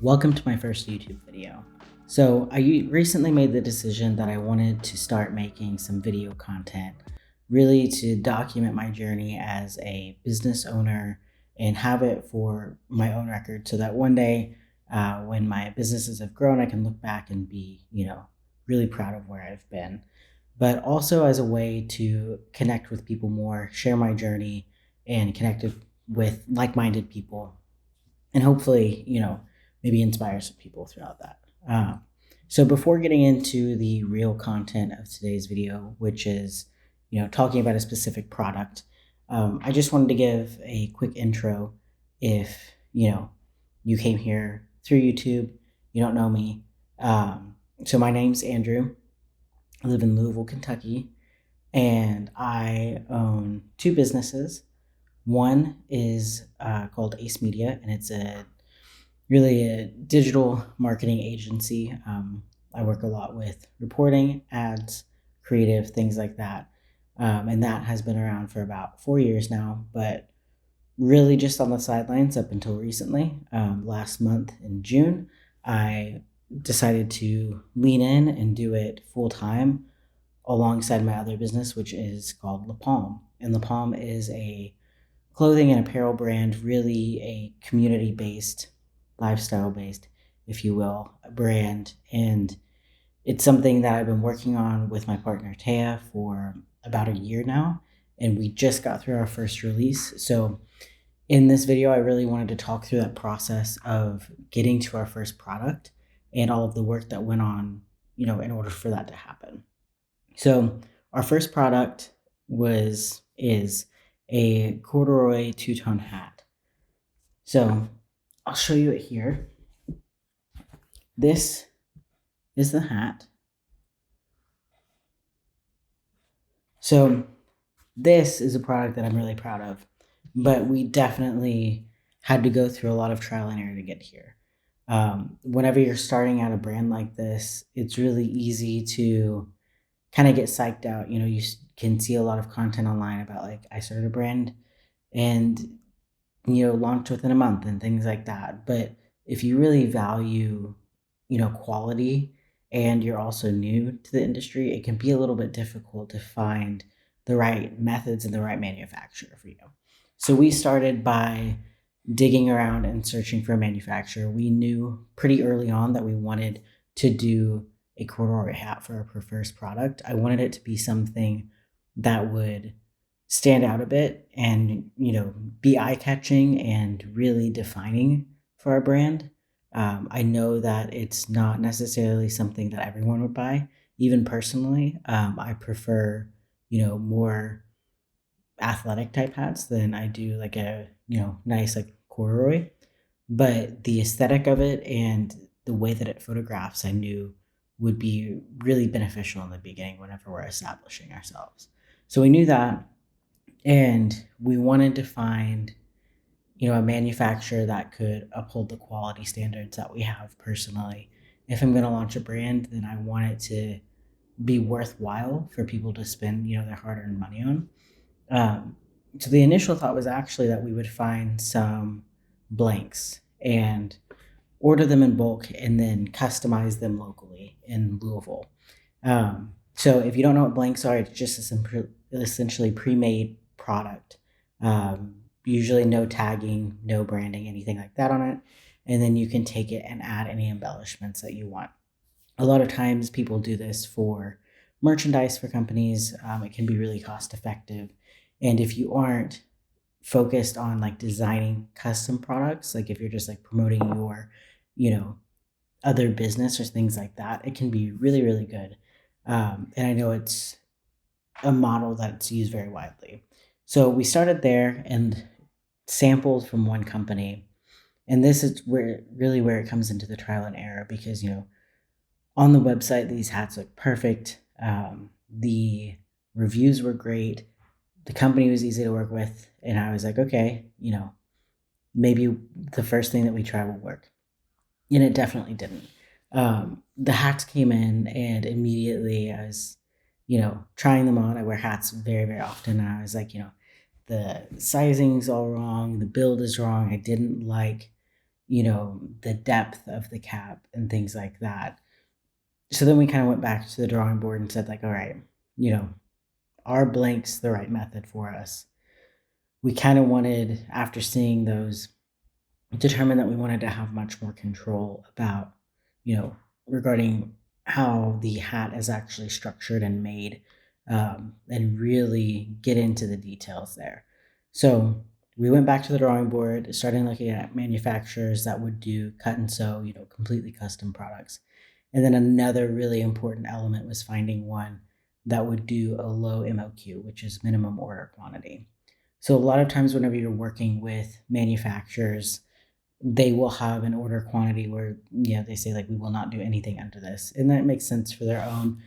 Welcome to my first YouTube video. So I recently made the decision that I wanted to start making some video content, really to document my journey as a business owner and have it for my own record so that one day when my businesses have grown, I can look back and be, really proud of where I've been. But also as a way to connect with people more, share my journey, and connect with like-minded people and hopefully, maybe inspire some people throughout that. So before getting into the real content of today's video, which is, talking about a specific product, I just wanted to give a quick intro. If you came here through YouTube, you don't know me. So my name's Andrew. I live in Louisville, Kentucky, and I own two businesses. One is called Ace Media, and it's really a digital marketing agency. I work a lot with reporting, ads, creative, things like that. And that has been around for about 4 years now, but really just on the sidelines up until recently. Last month in June, I decided to lean in and do it full time alongside my other business, which is called La Palme. And La Palme is a clothing and apparel brand, really a community based, lifestyle based, if you will, brand. And it's something that I've been working on with my partner Taya for about a year now. And we just got through our first release. So in this video, I really wanted to talk through that process of getting to our first product and all of the work that went on, in order for that to happen. So our first product is a corduroy two-tone hat. So I'll show you it here. This is the hat. So this is a product that I'm really proud of, but we definitely had to go through a lot of trial and error to get here. Whenever you're starting out a brand like this, it's really easy to kind of get psyched out. You can see a lot of content online about like I started a brand and launched within a month and things like that. But if you really value, quality and you're also new to the industry, it can be a little bit difficult to find the right methods and the right manufacturer for you. So we started by digging around and searching for a manufacturer. We knew pretty early on that we wanted to do a corduroy hat for our first product. I wanted it to be something that would stand out a bit and be eye-catching and really defining for our brand. I know that it's not necessarily something that everyone would buy. Even personally, I prefer more athletic type hats than I do like a nice like corduroy. But the aesthetic of it and the way that it photographs, I knew would be really beneficial in the beginning whenever we're establishing ourselves. So we knew that, and we wanted to find a manufacturer that could uphold the quality standards that we have personally. If I'm going to launch a brand, then I want it to be worthwhile for people to spend their hard-earned money on. So the initial thought was actually that we would find some blanks and order them in bulk and then customize them locally in Louisville. So if you don't know what blanks are, it's just essentially pre-made product. Usually no tagging, no branding, anything like that on it. And then you can take it and add any embellishments that you want. A lot of times people do this for merchandise for companies. It can be really cost effective. And if you aren't focused on like designing custom products, like if you're just like promoting your, other business or things like that, it can be really, really good. And I know it's a model that's used very widely. So we started there and sampled from one company. And this is where it comes into the trial and error because, on the website, these hats look perfect. The reviews were great. The company was easy to work with. And I was like, okay, maybe the first thing that we try will work. And it definitely didn't. The hats came in and immediately I was, trying them on. I wear hats very, very often. And I was like, the sizing's all wrong. The build is wrong. I didn't like the depth of the cap and things like that. So then we kind of went back to the drawing board and said, like, all right, you know, are blanks the right method for us? We kind of wanted, after seeing those, determined that we wanted to have much more control about, regarding how the hat is actually structured and made, and really get into the details there. So we went back to the drawing board, started looking at manufacturers that would do cut and sew, completely custom products. And then another really important element was finding one that would do a low MOQ, which is minimum order quantity. So a lot of times whenever you're working with manufacturers, they will have an order quantity where, they say, like, we will not do anything under this. And that makes sense for their own,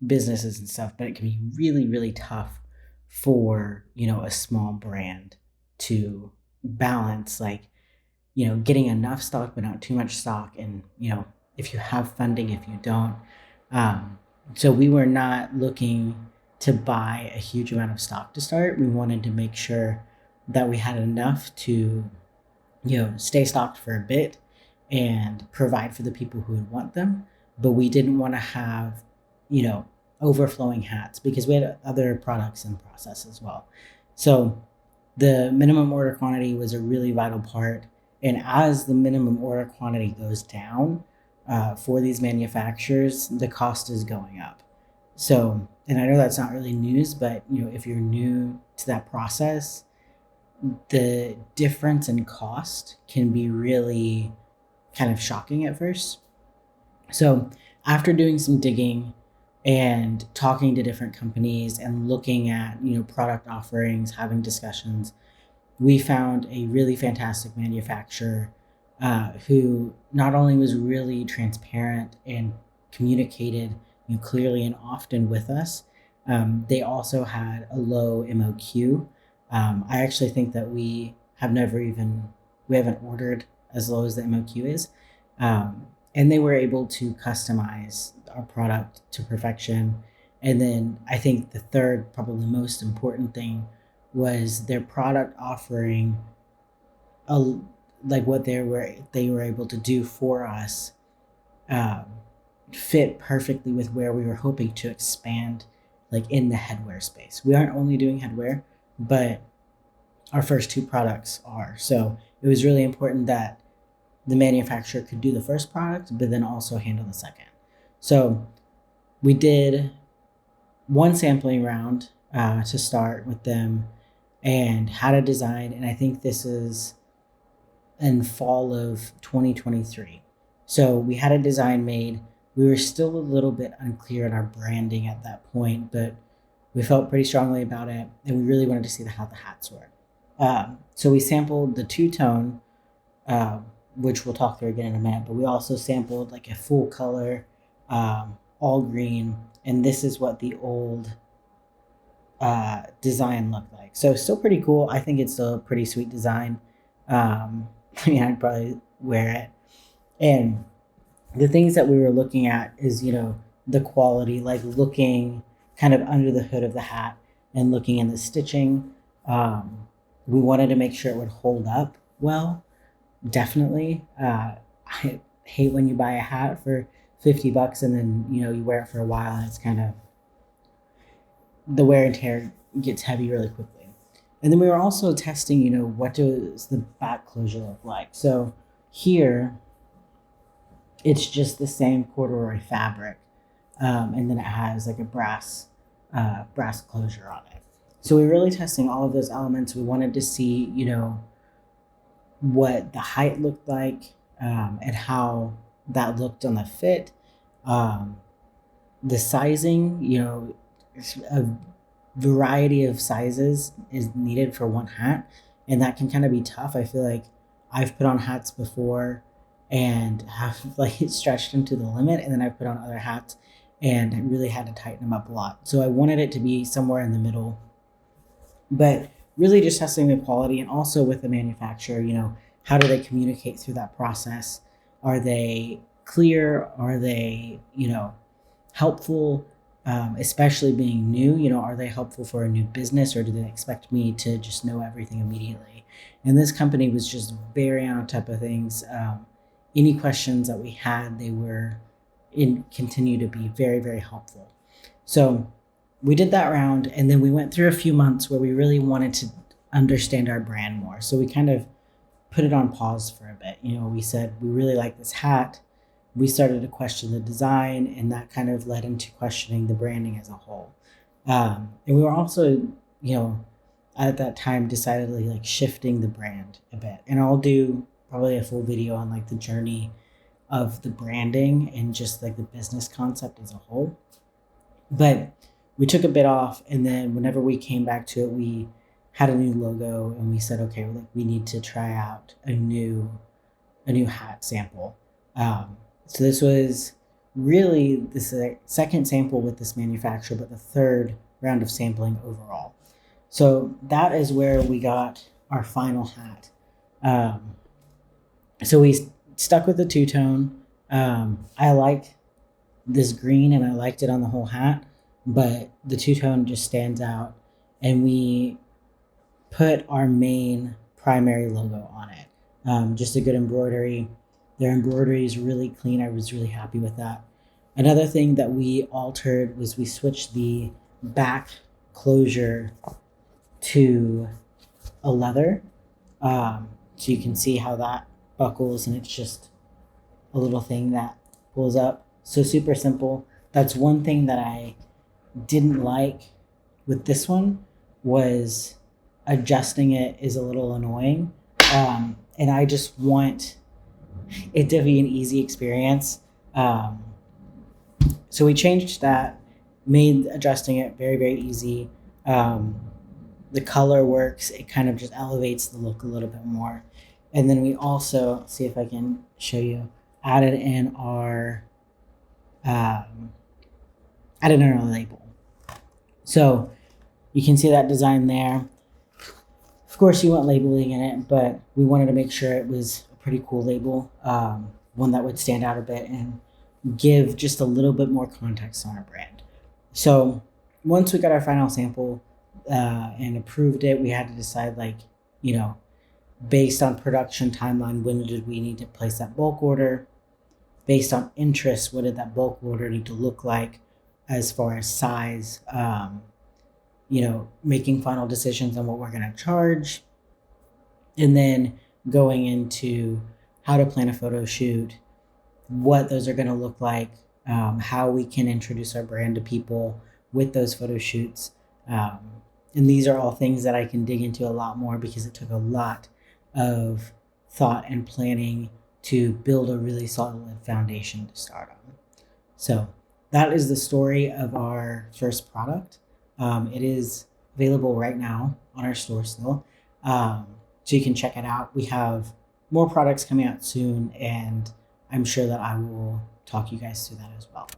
businesses and stuff, but it can be really, really tough for, a small brand to balance, like, getting enough stock, but not too much stock. And, if you have funding, if you don't. So we were not looking to buy a huge amount of stock to start. We wanted to make sure that we had enough to, stay stocked for a bit and provide for the people who would want them. But we didn't want to have, overflowing hats because we had other products in process as well. So the minimum order quantity was a really vital part. And as the minimum order quantity goes down, for these manufacturers, the cost is going up. So, and I know that's not really news, but if you're new to that process, the difference in cost can be really kind of shocking at first. So, after doing some digging and talking to different companies and looking at, product offerings, having discussions, we found a really fantastic manufacturer, who not only was really transparent and communicated, clearly and often with us. They also had a low MOQ. I actually think that we haven't ordered as low as the MOQ is. And they were able to customize our product to perfection. And then I think the third, probably most important thing, was their product offering, a like what they were able to do for us, um, fit perfectly with where we were hoping to expand, like in the headwear space. We aren't only doing headwear, but our first two products are. So it was really important that the manufacturer could do the first product, but then also handle the second. So we did one sampling round, to start with them and had a design. And I think this is in fall of 2023. So we had a design made. We were still a little bit unclear on our branding at that point, but we felt pretty strongly about it, and we really wanted to see how the hats were. So we sampled the two-tone, uh, which we'll talk through again in a minute, but we also sampled like a full color, all green, and this is what the old design looked like. So still pretty cool. I think it's still a pretty sweet design. I'd probably wear it. And the things that we were looking at is, the quality, like looking kind of under the hood of the hat and looking in the stitching. We wanted to make sure it would hold up well, definitely. I hate when you buy a hat for $50 and then, you wear it for a while and it's kind of, the wear and tear gets heavy really quickly. And then we were also testing, what does the back closure look like? So here, it's just the same corduroy fabric, and then it has like a brass closure on it. So we were really testing all of those elements. We wanted to see, what the height looked like, and how that looked on the fit. The sizing, a variety of sizes is needed for one hat, and that can kind of be tough. I feel like I've put on hats before and have like stretched them to the limit, and then I've put on other hats and really had to tighten them up a lot. So I wanted it to be somewhere in the middle, but really just testing the quality, and also with the manufacturer, how do they communicate through that process? Are they clear? Are they, helpful? Especially being new, are they helpful for a new business, or do they expect me to just know everything immediately? And this company was just very on top of things. Any questions that we had, they were continue to be very, very helpful. So we did that round, and then we went through a few months where we really wanted to understand our brand more. So we kind of put it on pause for a bit. We said we really like this hat. We started to question the design, and that kind of led into questioning the branding as a whole. And we were also, at that time decidedly like shifting the brand a bit. And I'll do probably a full video on like the journey of the branding and just like the business concept as a whole. But we took a bit off, and then whenever we came back to it, we had a new logo, and we said, okay, like we need to try out a new hat sample. So this was really the second sample with this manufacturer, but the third round of sampling overall. So that is where we got our final hat. So we stuck with the two-tone. I like this green, and I liked it on the whole hat, but the two-tone just stands out. And we put our main primary logo on it. Just a good embroidery. Their embroidery is really clean. I was really happy with that. Another thing that we altered was we switched the back closure to a leather. So you can see how that buckles, and it's just a little thing that pulls up. So super simple. That's one thing that I didn't like with this one, was adjusting it is a little annoying. And I just want it to be an easy experience. So we changed that, made adjusting it very, very easy. The color works. It kind of just elevates the look a little bit more. And then we also, see if I can show you, added in our label. So you can see that design there. Of course, you want labeling in it, but we wanted to make sure it was a pretty cool label, one that would stand out a bit and give just a little bit more context on our brand. So once we got our final sample and approved it, we had to decide, based on production timeline, when did we need to place that bulk order? Based on interest, what did that bulk order need to look like as far as size? Making final decisions on what we're going to charge, and then going into how to plan a photo shoot, what those are going to look like, how we can introduce our brand to people with those photo shoots. And these are all things that I can dig into a lot more, because it took a lot of thought and planning to build a really solid foundation to start on. So that is the story of our first product. It is available right now on our store still. So you can check it out. We have more products coming out soon, and I'm sure that I will talk you guys through that as well.